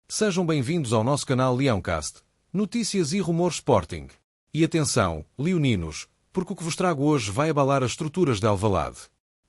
Sejam bem-vindos ao nosso canal Leãocast, notícias e rumores Sporting. E atenção, leoninos, porque o que vos trago hoje vai abalar as estruturas de Alvalade.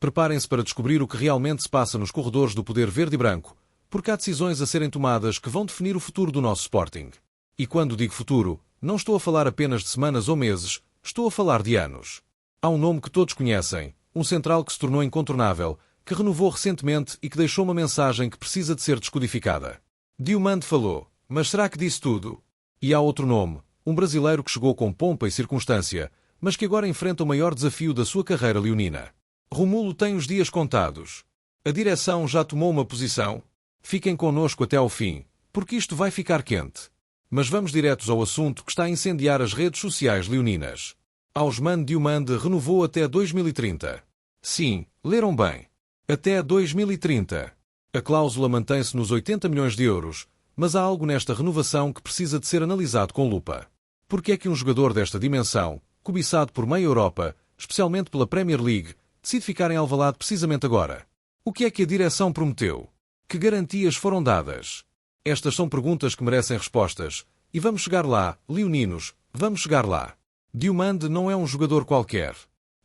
Preparem-se para descobrir o que realmente se passa nos corredores do poder verde e branco, porque há decisões a serem tomadas que vão definir o futuro do nosso Sporting. E quando digo futuro, não estou a falar apenas de semanas ou meses, estou a falar de anos. Há um nome que todos conhecem, um central que se tornou incontornável, que renovou recentemente e que deixou uma mensagem que precisa de ser descodificada. Diomande falou, mas será que disse tudo? E há outro nome, um brasileiro que chegou com pompa e circunstância, mas que agora enfrenta o maior desafio da sua carreira leonina. Romulo tem os dias contados. A direção já tomou uma posição? Fiquem connosco até ao fim, porque isto vai ficar quente. Mas vamos diretos ao assunto que está a incendiar as redes sociais leoninas. Ousmane Diomande renovou até 2030. Sim, leram bem. Até 2030. A cláusula mantém-se nos 80 milhões de euros, mas há algo nesta renovação que precisa de ser analisado com lupa. Por que é que um jogador desta dimensão, cobiçado por meia Europa, especialmente pela Premier League, decide ficar em Alvalade precisamente agora? O que é que a direção prometeu? Que garantias foram dadas? Estas são perguntas que merecem respostas, e vamos chegar lá, leoninos, vamos chegar lá. Diomande não é um jogador qualquer.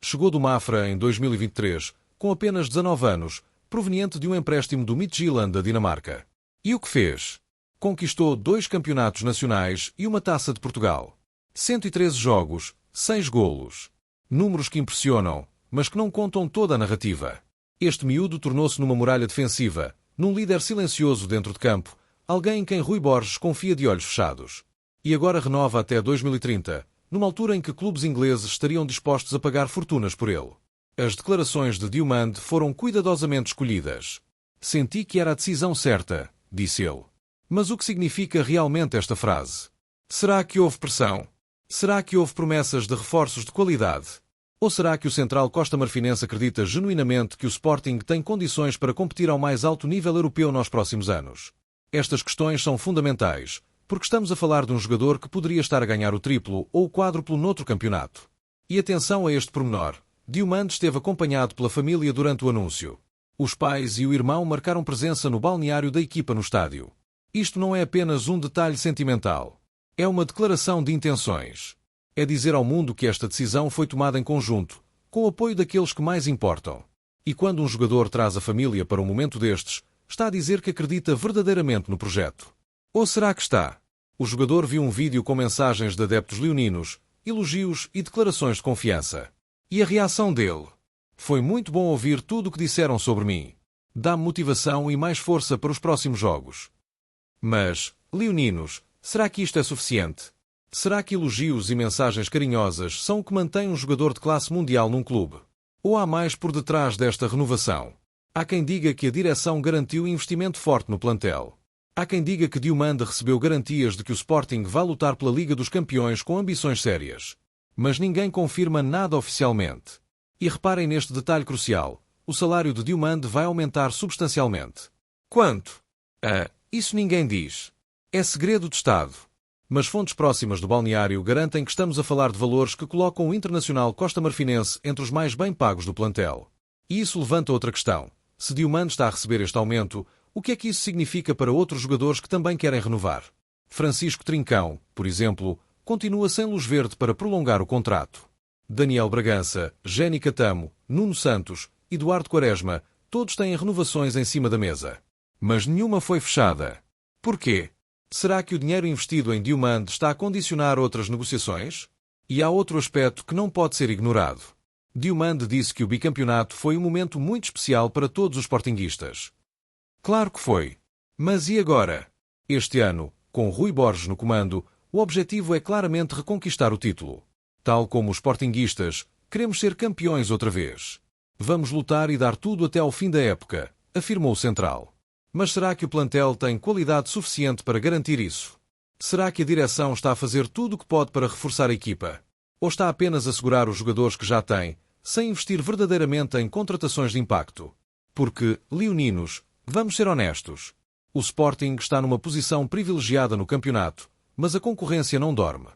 Chegou do Mafra em 2023, com apenas 19 anos, proveniente de um empréstimo do Midtjylland da Dinamarca. E o que fez? Conquistou 2 campeonatos nacionais e uma Taça de Portugal. 113 jogos, 6 golos. Números que impressionam, mas que não contam toda a narrativa. Este miúdo tornou-se numa muralha defensiva, num líder silencioso dentro de campo, alguém em quem Rui Borges confia de olhos fechados. E agora renova até 2030, numa altura em que clubes ingleses estariam dispostos a pagar fortunas por ele. As declarações de Diomande foram cuidadosamente escolhidas. Senti que era a decisão certa, disse ele. Mas o que significa realmente esta frase? Será que houve pressão? Será que houve promessas de reforços de qualidade? Ou será que o central costa-marfinense acredita genuinamente que o Sporting tem condições para competir ao mais alto nível europeu nos próximos anos? Estas questões são fundamentais, porque estamos a falar de um jogador que poderia estar a ganhar o triplo ou o quádruplo noutro campeonato. E atenção a este pormenor. Diomande esteve acompanhado pela família durante o anúncio. Os pais e o irmão marcaram presença no balneário da equipa no estádio. Isto não é apenas um detalhe sentimental. É uma declaração de intenções. É dizer ao mundo que esta decisão foi tomada em conjunto, com o apoio daqueles que mais importam. E quando um jogador traz a família para um momento destes, está a dizer que acredita verdadeiramente no projeto. Ou será que está? O jogador viu um vídeo com mensagens de adeptos leoninos, elogios e declarações de confiança. E a reação dele? Foi muito bom ouvir tudo o que disseram sobre mim. Dá-me motivação e mais força para os próximos jogos. Mas, leoninos, será que isto é suficiente? Será que elogios e mensagens carinhosas são o que mantém um jogador de classe mundial num clube? Ou há mais por detrás desta renovação? Há quem diga que a direção garantiu investimento forte no plantel. Há quem diga que Diomande recebeu garantias de que o Sporting vai lutar pela Liga dos Campeões com ambições sérias. Mas ninguém confirma nada oficialmente. E reparem neste detalhe crucial. O salário de Diomande vai aumentar substancialmente. Quanto? Isso ninguém diz. É segredo de Estado. Mas fontes próximas do balneário garantem que estamos a falar de valores que colocam o internacional costa-marfinense entre os mais bem pagos do plantel. E isso levanta outra questão. Se Diomande está a receber este aumento, o que é que isso significa para outros jogadores que também querem renovar? Francisco Trincão, por exemplo, continua sem luz verde para prolongar o contrato. Daniel Bragança, Jenny Catamo, Nuno Santos, Eduardo Quaresma, todos têm renovações em cima da mesa. Mas nenhuma foi fechada. Porquê? Será que o dinheiro investido em Diomande está a condicionar outras negociações? E há outro aspecto que não pode ser ignorado. Diomande disse que o bicampeonato foi um momento muito especial para todos os sportinguistas. Claro que foi. Mas e agora? Este ano, com Rui Borges no comando, o objetivo é claramente reconquistar o título. Tal como os sportinguistas, queremos ser campeões outra vez. Vamos lutar e dar tudo até ao fim da época, afirmou o central. Mas será que o plantel tem qualidade suficiente para garantir isso? Será que a direção está a fazer tudo o que pode para reforçar a equipa? Ou está apenas a segurar os jogadores que já tem, sem investir verdadeiramente em contratações de impacto? Porque, leoninos, vamos ser honestos. O Sporting está numa posição privilegiada no campeonato, mas a concorrência não dorme.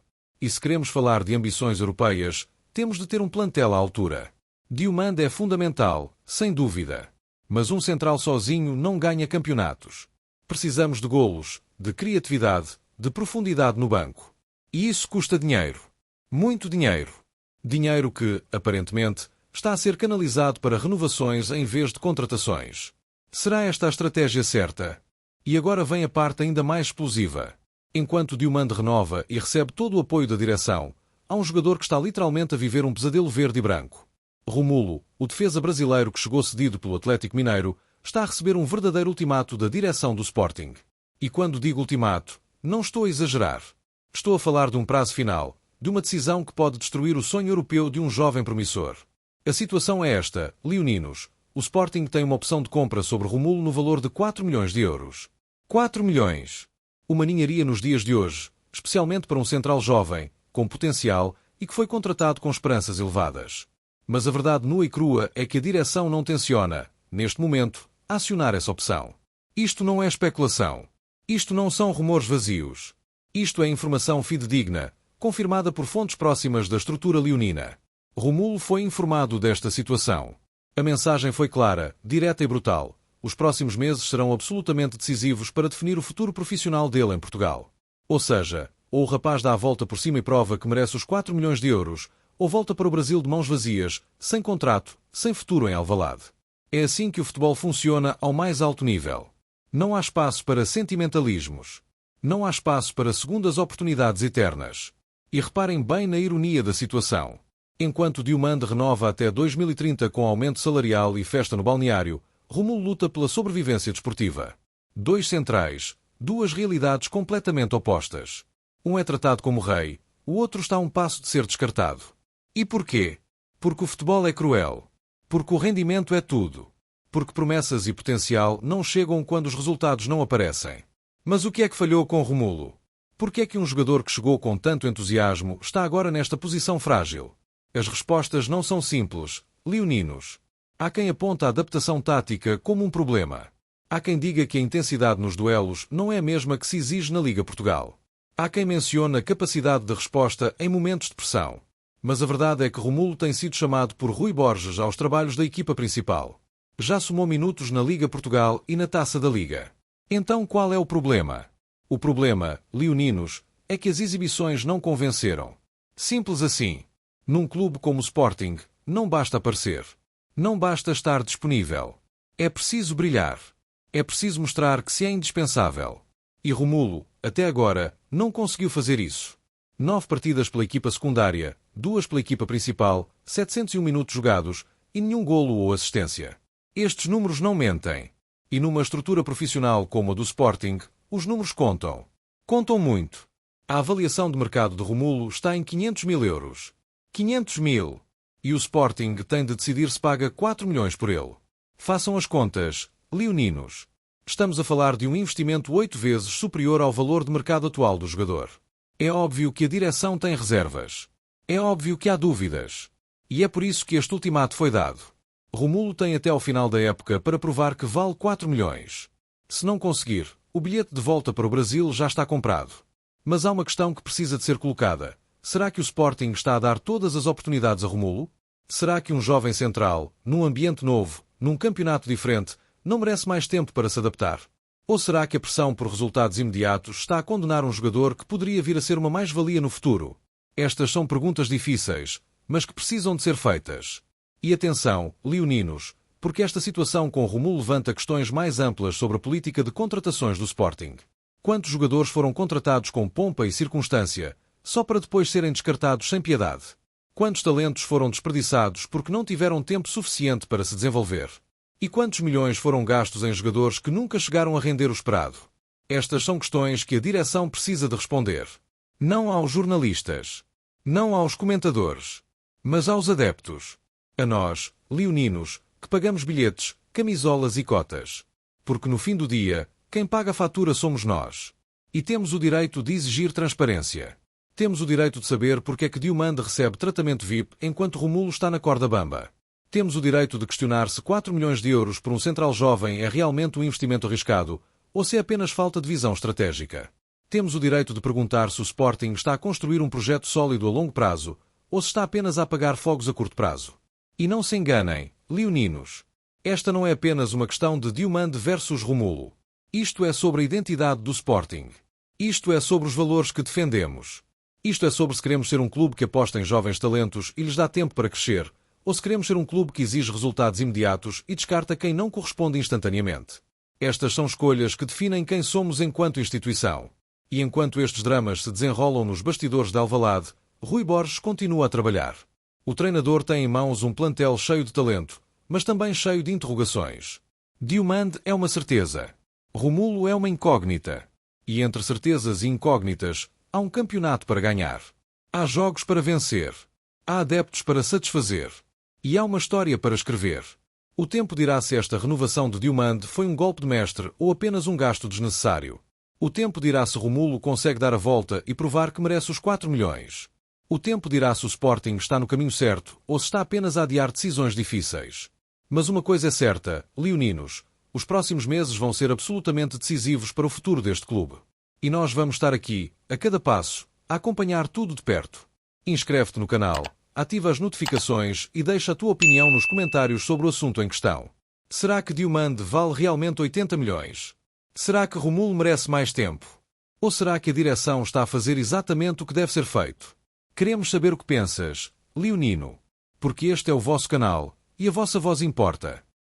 E se queremos falar de ambições europeias, temos de ter um plantel à altura. Diomande é fundamental, sem dúvida. Mas um central sozinho não ganha campeonatos. Precisamos de golos, de criatividade, de profundidade no banco. E isso custa dinheiro. Muito dinheiro. Dinheiro que, aparentemente, está a ser canalizado para renovações em vez de contratações. Será esta a estratégia certa? E agora vem a parte ainda mais explosiva. Enquanto Diomande renova e recebe todo o apoio da direção, há um jogador que está literalmente a viver um pesadelo verde e branco. Romulo, o defesa brasileiro que chegou cedido pelo Atlético Mineiro, está a receber um verdadeiro ultimato da direção do Sporting. E quando digo ultimato, não estou a exagerar. Estou a falar de um prazo final, de uma decisão que pode destruir o sonho europeu de um jovem promissor. A situação é esta, leoninos. O Sporting tem uma opção de compra sobre Romulo no valor de 4 milhões de euros. 4 milhões! Uma ninharia nos dias de hoje, especialmente para um central jovem, com potencial e que foi contratado com esperanças elevadas. Mas a verdade nua e crua é que a direção não tenciona, neste momento, acionar essa opção. Isto não é especulação. Isto não são rumores vazios. Isto é informação fidedigna, confirmada por fontes próximas da estrutura leonina. Romulo foi informado desta situação. A mensagem foi clara, direta e brutal. Os próximos meses serão absolutamente decisivos para definir o futuro profissional dele em Portugal. Ou seja, ou o rapaz dá a volta por cima e prova que merece os 4 milhões de euros, ou volta para o Brasil de mãos vazias, sem contrato, sem futuro em Alvalade. É assim que o futebol funciona ao mais alto nível. Não há espaço para sentimentalismos. Não há espaço para segundas oportunidades eternas. E reparem bem na ironia da situação. Enquanto Diomande renova até 2030 com aumento salarial e festa no balneário, Romulo luta pela sobrevivência desportiva. Dois centrais, duas realidades completamente opostas. Um é tratado como rei, o outro está a um passo de ser descartado. E porquê? Porque o futebol é cruel. Porque o rendimento é tudo. Porque promessas e potencial não chegam quando os resultados não aparecem. Mas o que é que falhou com Romulo? Por que é que um jogador que chegou com tanto entusiasmo está agora nesta posição frágil? As respostas não são simples, leoninos. Há quem aponta a adaptação tática como um problema. Há quem diga que a intensidade nos duelos não é a mesma que se exige na Liga Portugal. Há quem mencione a capacidade de resposta em momentos de pressão. Mas a verdade é que Romulo tem sido chamado por Rui Borges aos trabalhos da equipa principal. Já somou minutos na Liga Portugal e na Taça da Liga. Então qual é o problema? O problema, leoninos, é que as exibições não convenceram. Simples assim. Num clube como o Sporting, não basta aparecer. Não basta estar disponível. É preciso brilhar. É preciso mostrar que se é indispensável. E Romulo, até agora, não conseguiu fazer isso. 9 partidas pela equipa secundária, 2 pela equipa principal, 701 minutos jogados e nenhum golo ou assistência. Estes números não mentem. E numa estrutura profissional como a do Sporting, os números contam. Contam muito. A avaliação de mercado de Romulo está em 500 mil euros. 500 mil. E o Sporting tem de decidir se paga 4 milhões por ele. Façam as contas, leoninos. Estamos a falar de um investimento 8 vezes superior ao valor de mercado atual do jogador. É óbvio que a direção tem reservas. É óbvio que há dúvidas. E é por isso que este ultimato foi dado. Romulo tem até ao final da época para provar que vale 4 milhões. Se não conseguir, o bilhete de volta para o Brasil já está comprado. Mas há uma questão que precisa de ser colocada. Será que o Sporting está a dar todas as oportunidades a Romulo? Será que um jovem central, num ambiente novo, num campeonato diferente, não merece mais tempo para se adaptar? Ou será que a pressão por resultados imediatos está a condenar um jogador que poderia vir a ser uma mais-valia no futuro? Estas são perguntas difíceis, mas que precisam de ser feitas. E atenção, leoninos, porque esta situação com Romulo levanta questões mais amplas sobre a política de contratações do Sporting. Quantos jogadores foram contratados com pompa e circunstância, só para depois serem descartados sem piedade? Quantos talentos foram desperdiçados porque não tiveram tempo suficiente para se desenvolver? E quantos milhões foram gastos em jogadores que nunca chegaram a render o esperado? Estas são questões que a direção precisa de responder. Não aos jornalistas. Não aos comentadores. Mas aos adeptos. A nós, leoninos, que pagamos bilhetes, camisolas e cotas. Porque no fim do dia, quem paga a fatura somos nós. E temos o direito de exigir transparência. Temos o direito de saber porque é que Diomande recebe tratamento VIP enquanto Romulo está na corda bamba. Temos o direito de questionar se 4 milhões de euros por um central jovem é realmente um investimento arriscado ou se é apenas falta de visão estratégica. Temos o direito de perguntar se o Sporting está a construir um projeto sólido a longo prazo ou se está apenas a apagar fogos a curto prazo. E não se enganem, leoninos. Esta não é apenas uma questão de Diomande versus Romulo. Isto é sobre a identidade do Sporting. Isto é sobre os valores que defendemos. Isto é sobre se queremos ser um clube que aposta em jovens talentos e lhes dá tempo para crescer, ou se queremos ser um clube que exige resultados imediatos e descarta quem não corresponde instantaneamente. Estas são escolhas que definem quem somos enquanto instituição. E enquanto estes dramas se desenrolam nos bastidores de Alvalade, Rui Borges continua a trabalhar. O treinador tem em mãos um plantel cheio de talento, mas também cheio de interrogações. Diomande é uma certeza. Romulo é uma incógnita. E entre certezas e incógnitas, há um campeonato para ganhar. Há jogos para vencer. Há adeptos para satisfazer. E há uma história para escrever. O tempo dirá se esta renovação de Diomande foi um golpe de mestre ou apenas um gasto desnecessário. O tempo dirá se Romulo consegue dar a volta e provar que merece os 4 milhões. O tempo dirá se o Sporting está no caminho certo ou se está apenas a adiar decisões difíceis. Mas uma coisa é certa, leoninos, os próximos meses vão ser absolutamente decisivos para o futuro deste clube. E nós vamos estar aqui, a cada passo, a acompanhar tudo de perto. Inscreve-te no canal, ativa as notificações e deixa a tua opinião nos comentários sobre o assunto em questão. Será que Diomande vale realmente 80 milhões? Será que Romulo merece mais tempo? Ou será que a direção está a fazer exatamente o que deve ser feito? Queremos saber o que pensas, leonino. Porque este é o vosso canal, e a vossa voz importa.